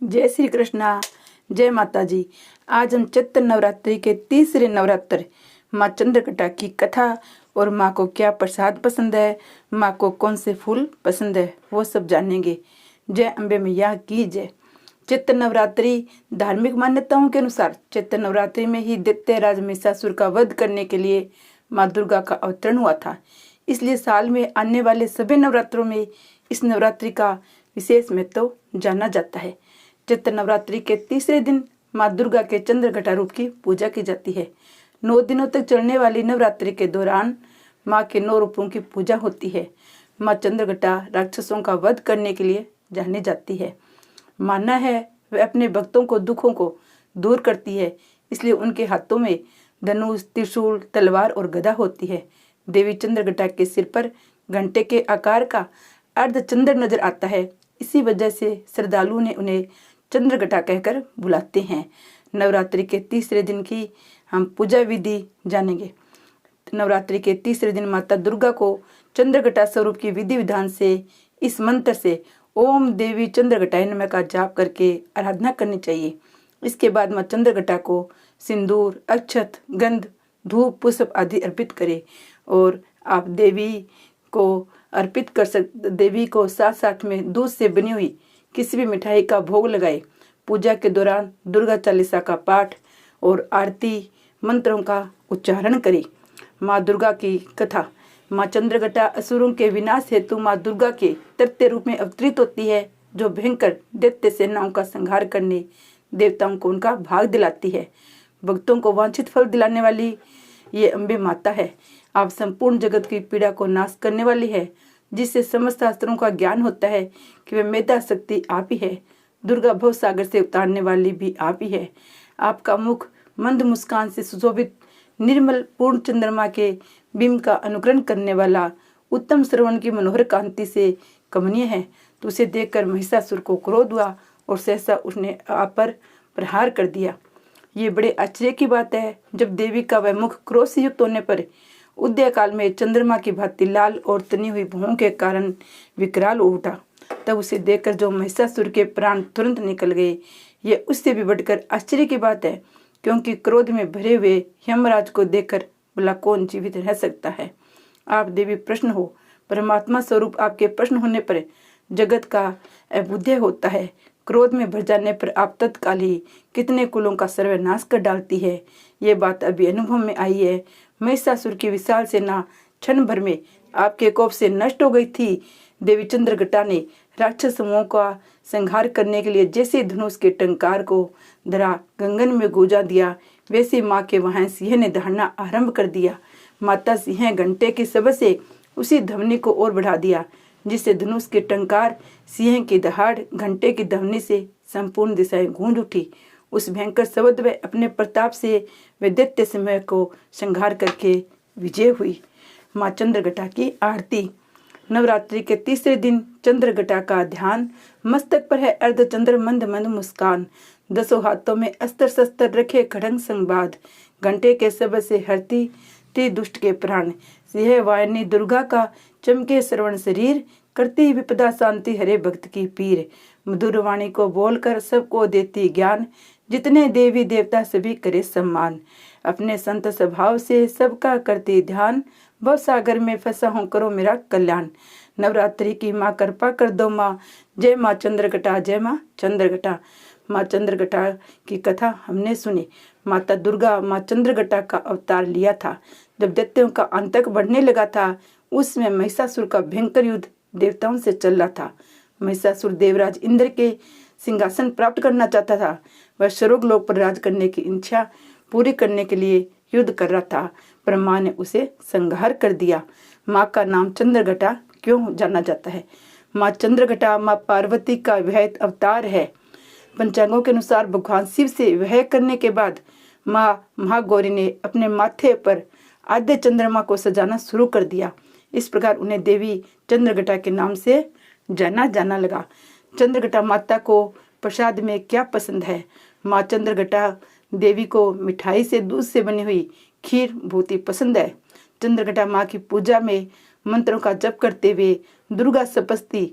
जय श्री कृष्णा। जय माता जी। आज हम चैत्र नवरात्रि के तीसरे नवरात्र माँ चंद्रघटा की कथा और माँ को क्या प्रसाद पसंद है, माँ को कौन से फूल पसंद है, वो सब जानेंगे। जय अम्बे मैया की जय। चैत्र नवरात्रि धार्मिक मान्यताओं के अनुसार चैत्र नवरात्रि में ही दैत्यराज महिषासुर का वध करने के लिए माँ दुर्गा का अवतरण हुआ था। इसलिए साल में आने वाले सभी नवरात्रों में इस नवरात्रि का विशेष महत्व जाना जाता है। चैत्र नवरात्रि के तीसरे दिन माँ दुर्गा के चंद्रघटा रूप की पूजा की जाती है। 9 दिनों तक चलने वाली नवरात्रि के दौरान माँ के 9 रूपों की पूजा होती है। माँ चंद्रघटा राक्षसों का वध करने के लिए जानी जाती है। मानना है वह अपने भक्तों को दुखों को दूर करती है, इसलिए उनके हाथों में धनुष, त्रिशूल, तलवार और गदा होती है। देवी चंद्रघटा के सिर पर घंटे के आकार का अर्धचंद्र नजर आता है। इसी वजह से श्रद्धालुओं ने उन्हें चंद्रघटा कहकर बुलाते हैं। नवरात्रि के तीसरे दिन की हम पूजा विधि जानेंगे। नवरात्रि के तीसरे दिन माता दुर्गा को चंद्रघटा स्वरूप की विधि विधान से इस मंत्र से ओम देवी चंद्रघटाय नमः का जाप करके आराधना करनी चाहिए। इसके बाद माँ चंद्रघटा को सिंदूर, अक्षत, गंध, धूप, पुष्प आदि अर्पित करें और आप देवी को अर्पित कर सकते। देवी को साथ साथ में दूध से बनी हुई किसी भी मिठाई का भोग लगाए। पूजा के दौरान दुर्गा चालीसा का पाठ और आरती मंत्रों का उच्चारण करें। माँ दुर्गा की कथा। माँ चंद्रघटा असुरों के विनाश हेतु माँ दुर्गा के तृतीय रूप में अवतरित होती है, जो भयंकर दैत्य सेनाओं का संहार करने देवताओं को उनका भाग दिलाती है। भक्तों को वांछित फल दिलाने वाली ये अम्बे माता है। आप संपूर्ण जगत की पीड़ा को नाश करने वाली है, जिससे समस्त शास्त्रों का ज्ञान होता है कि वह मेधा शक्ति आप ही है। दुर्गा भव सागर से उतारने वाली भी आप ही है। आपका मुख मंद मुस्कान से सुशोभित निर्मल पूर्ण चंद्रमा के बिंब का अनुकरण करने वाला उत्तम श्रवण की मनोहर कांति से कमनीय है। तो उसे देखकर महिषासुर को क्रोध हुआ और सहसा उसने आप पर प्रहार कर दिया। ये बड़े आश्चर्य की बात है, जब देवी का वह मुख क्रोध से युक्त होने पर उदय काल में चंद्रमा की भांति लाल और तनी हुई भौं के कारण विकराल हो उठा। तब उसे देखकर जो महिषासुर के प्राण तुरंत निकल गए। ये उससे भी बढ़कर आश्चर्य की बात है, क्योंकि क्रोध में भरे हुए यमराज को देखकर भला कौन जीवित रह सकता है। आप देवी प्रश्न हो। परमात्मा स्वरूप आपके प्रश्न होने पर जगत का अभुदय होता है। क्रोध में भर जाने पर आप तत्काल ही कितने कुलों का सर्वनाश कर डालती है। ये बात अभी अनुभव में आई है। महिषासुर की विशाल सेना क्षण भर में आपके कोप से नष्ट हो गई थी। देवी चंद्रघटा ने राक्षस समूहों का संहार करने के लिए जैसे धनुष के टंकार को धरा गगन में गूंजा दिया, वैसे माँ के वहां सिंह ने दहाड़ना आरंभ कर दिया। माता सिंह घंटे के शब्द से उसी ध्वनि को और बढ़ा दिया, जिससे धनुष के टंकार, सिंह की दहाड़, घंटे की ध्वनि से संपूर्ण दिशाएं गूंज उठी। उस भयंकर शब्द व अपने प्रताप से वे दैत्य समूह को संहार करके विजय हुई। माँ चंद्रघटा की आरती। नवरात्रि के तीसरे दिन चंद्रघटा का ध्यान। मस्तक पर है अर्धचंद्र मंद मंद मुस्कान। 10 हाथों में अस्त्र शस्त्र रखे खड़ंग संवाद। घंटे के शब्द से हरती ती दुष्ट के प्राण। सिंह वाहिनी दुर्गा का चमके श्रवण शरीर। करती विपदा शांति हरे भक्त की पीर। मधुर वाणी को बोलकर सबको देती ज्ञान। जितने देवी देवता सभी करे सम्मान। अपने संत स्वभाव से सबका करती ध्यान। भव सागर में फंसा हूँ करो मेरा कल्याण। नवरात्रि की माँ कृपा कर दो माँ। जय माँ चंद्रघटा, जय माँ चंद्रघटा। माँ चंद्रघटा की कथा हमने सुनी। माता दुर्गा माँ चंद्रघटा का अवतार लिया था। जब दैत्यों का आतंक बढ़ने लगा था, उसमें महिषासुर का भयंकर युद्ध देवताओं से चल रहा था। महिषासुर देवराज इंद्र के सिंहासन प्राप्त करना चाहता था। वह स्वर्ग लोक पर राज करने की इच्छा पूरी करने के लिए युद्ध कर रहा था, पर माँ ने उसे संहार कर दिया। माँ का नाम चंद्रघटा क्यों जाना जाता है? माँ चंद्रघटा माँ पार्वती का विहित अवतार है। पंचांगों के अनुसार भगवान शिव से विवाह करने के बाद माँ महागौरी ने अपने माथे पर आद्य चंद्रमा को सजाना शुरू कर दिया। इस प्रकार उन्हें देवी चंद्रघटा के नाम से जाना लगा। चंद्रघटा माता को प्रसाद में क्या पसंद है? माँ चंद्रघटा देवी को मिठाई से दूध से बनी हुई खीर बहुत ही पसंद है। चंद्रघटा माँ की पूजा में मंत्रों का जप करते हुए दुर्गा सप्तशती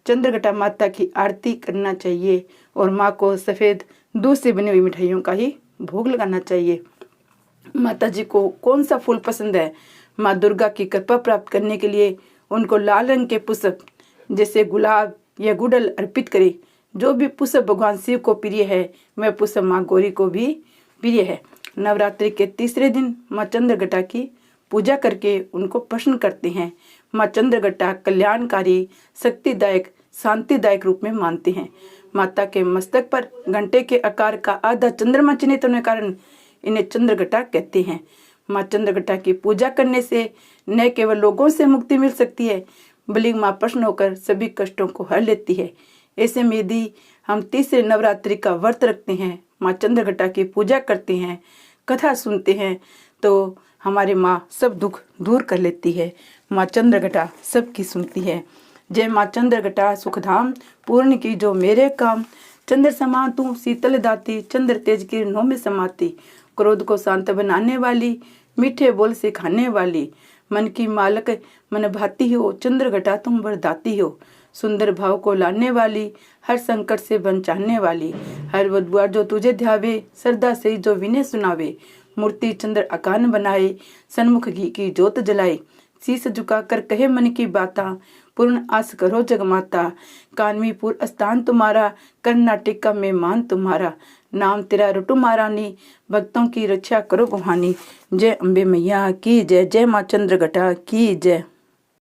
चंद्रघटा माता की आरती करना चाहिए और माँ को सफ़ेद दूध से बनी हुई मिठाइयों का ही भोग लगाना चाहिए। माता जी को कौन सा फूल पसंद है? माँ दुर्गा की कृपा प्राप्त करने के लिए उनको लाल रंग के पुष्प जैसे गुलाब या गुड़हल अर्पित करें। जो भी पुष्प भगवान शिव को प्रिय है वह पुष्प माँ गौरी को भी प्रिय है। नवरात्रि के तीसरे दिन माँ चंद्रघटा की पूजा करके उनको प्रसन्न करते हैं। माँ चंद्रघटा कल्याणकारी, शक्तिदायक, शांतिदायक रूप में मानते हैं। माता के मस्तक पर घंटे के आकार का आधा चंद्रमा चिन्हित होने के कारण इन्हें चंद्रघटा कहते हैं। माँ चंद्रघटा की पूजा करने से न केवल लोगों से मुक्ति मिल सकती है बल्कि माँ प्रसन्न होकर सभी कष्टों को हर लेती है। ऐसे में यदि हम तीसरे नवरात्रि का व्रत रखते हैं, माँ चंद्रघटा की पूजा करते हैं, कथा सुनते हैं तो हमारे माँ सब दुख दूर कर लेती है। माँ चंद्रघटा सबकी सुनती है। जय माँ चंद्रघटा सुखधाम पूर्ण की जो मेरे काम, चंद्र समान तू शीतल दाती, चंद्र तेज किरणों में समाती, क्रोध को शांत बनाने वाली, मीठे बोल सिखाने वाली, मन की मालक मन भाती हो, चंद्रघटा तुम वरदाती हो, सुंदर भाव को लाने वाली, हर संकट से बचाने वाली, हर बुधवार जो तुझे ध्यावे, श्रद्धा से जो विनय सुनावे, मूर्ति चंद्र आकान बनाए, सन्मुख घी की जोत जलाए, शीस झुका कर कहे मन की बाता, पूर्ण आस करो जगमाता, कानवीपुर स्थान तुम्हारा, कर्नाटक का मेहमान तुम्हारा, नाम तेरा रुटु महारानी, भक्तों की रक्षा करो गुहानी। जय अम्बे मैया की जय, जय माँ चंद्रघटा की जय।